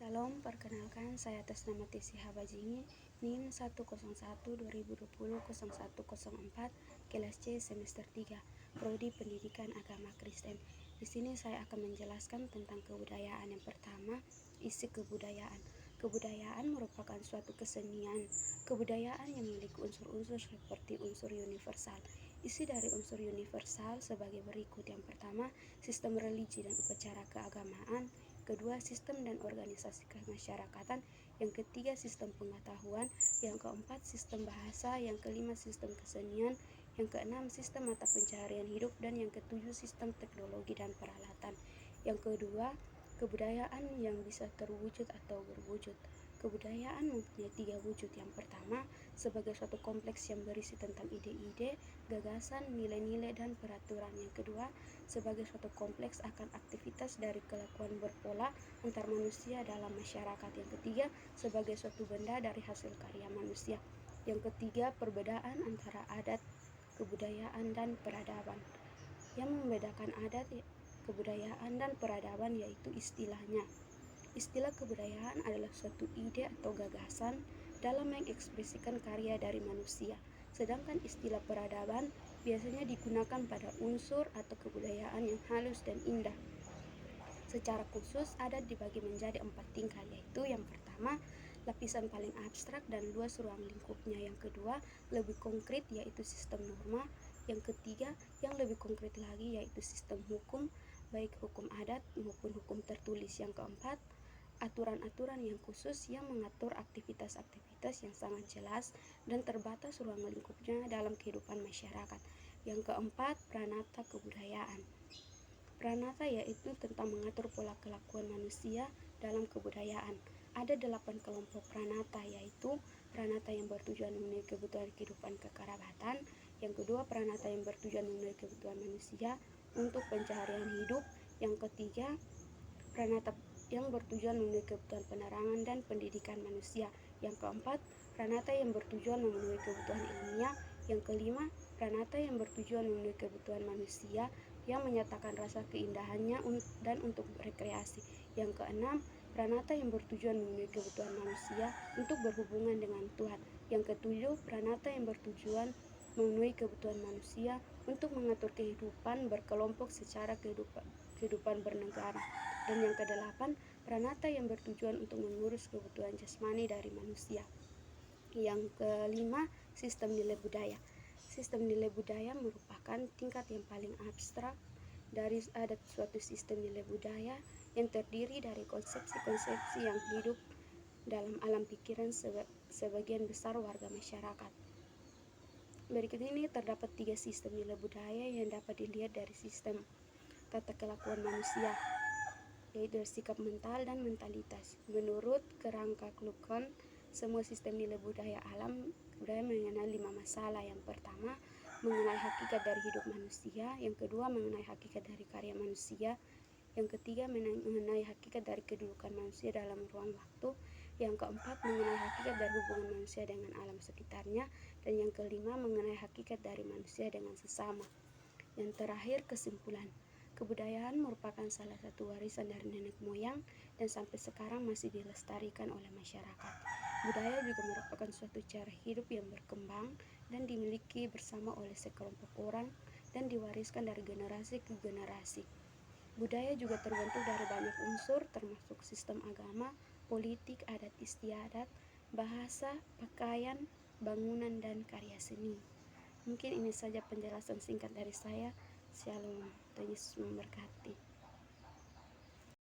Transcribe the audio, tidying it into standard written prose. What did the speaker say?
Salam, perkenalkan saya atas nama Tesi Habajini, NIM 101-2020-0104, kelas C semester 3, Prodi Pendidikan Agama Kristen. Di sini saya akan menjelaskan tentang kebudayaan. Yang pertama, isi kebudayaan. Kebudayaan merupakan suatu kesenian. Kebudayaan yang memiliki unsur-unsur seperti unsur universal. Isi dari unsur universal sebagai berikut. Yang pertama, sistem religi dan upacara keagamaan. Kedua, sistem dan organisasi kemasyarakatan. Yang ketiga, sistem pengetahuan. Yang keempat, sistem bahasa. Yang kelima, sistem kesenian. Yang keenam, sistem mata pencaharian hidup. Dan yang ketujuh, sistem teknologi dan peralatan. Yang kedua, kebudayaan yang bisa terwujud atau berwujud. Kebudayaan mempunyai 3 wujud. Yang pertama, sebagai suatu kompleks yang berisi tentang ide-ide, gagasan, nilai-nilai, dan peraturan. Yang kedua, sebagai suatu kompleks akan aktivitas dari kelakuan berpola antar manusia dalam masyarakat. Yang ketiga, sebagai suatu benda dari hasil karya manusia. Yang ketiga, perbedaan antara adat, kebudayaan, dan peradaban. Yang membedakan adat, kebudayaan, dan peradaban yaitu istilahnya. Istilah kebudayaan adalah suatu ide atau gagasan dalam mengekspresikan karya dari manusia. Sedangkan istilah peradaban biasanya digunakan pada unsur atau kebudayaan yang halus dan indah. Secara khusus, adat dibagi menjadi 4 tingkat, yaitu yang pertama, lapisan paling abstrak dan luas ruang lingkupnya. Yang kedua, lebih konkret, yaitu sistem norma. Yang ketiga, yang lebih konkret lagi, yaitu sistem hukum, baik hukum adat maupun hukum tertulis. Yang keempat, aturan-aturan yang khusus yang mengatur aktivitas-aktivitas yang sangat jelas dan terbatas ruang lingkupnya dalam kehidupan masyarakat. Yang keempat, pranata kebudayaan. Pranata yaitu tentang mengatur pola kelakuan manusia dalam kebudayaan. Ada 8 kelompok pranata, yaitu pranata yang bertujuan memenuhi kebutuhan kehidupan kekerabatan. Yang kedua, pranata yang bertujuan memenuhi kebutuhan manusia untuk pencaharian hidup. Yang ketiga, pranata yang bertujuan memenuhi kebutuhan penerangan dan pendidikan manusia. Yang keempat, pranata yang bertujuan memenuhi kebutuhan ilmiah. Yang kelima, pranata yang bertujuan memenuhi kebutuhan manusia yang menyatakan rasa keindahannya dan untuk rekreasi. Yang keenam, pranata yang bertujuan memenuhi kebutuhan manusia untuk berhubungan dengan Tuhan. Yang ketujuh, pranata yang bertujuan memenuhi kebutuhan manusia untuk mengatur kehidupan berkelompok secara kehidupan bernegara. Dan yang kedelapan, pranata yang bertujuan untuk mengurus kebutuhan jasmani dari manusia. Yang kelima, sistem nilai budaya. Sistem nilai budaya merupakan tingkat yang paling abstrak dari adat suatu sistem nilai budaya yang terdiri dari konsepsi-konsepsi yang hidup dalam alam pikiran sebagian besar warga masyarakat. Berikut ini terdapat 3 sistem nilai budaya yang dapat dilihat dari sistem tata kelakuan manusia, yaitu sikap mental dan mentalitas. Menurut kerangka Klukon, semua sistem nilai budaya alam budaya mengenai 5 masalah. Yang pertama, mengenai hakikat dari hidup manusia. Yang kedua, mengenai hakikat dari karya manusia. Yang ketiga, mengenai hakikat dari kedudukan manusia dalam ruang waktu. Yang keempat, mengenai hakikat dari hubungan manusia dengan alam sekitarnya. Dan yang kelima, mengenai hakikat dari manusia dengan sesama. Yang terakhir, kesimpulan. Kebudayaan merupakan salah satu warisan dari nenek moyang dan sampai sekarang masih dilestarikan oleh masyarakat. Budaya juga merupakan suatu cara hidup yang berkembang dan dimiliki bersama oleh sekelompok orang dan diwariskan dari generasi ke generasi. Budaya juga terbentuk dari banyak unsur termasuk sistem agama, politik, adat istiadat, bahasa, pakaian, bangunan, dan karya seni. Mungkin ini saja penjelasan singkat dari saya. Shalom, Tuhan Yesus memberkati.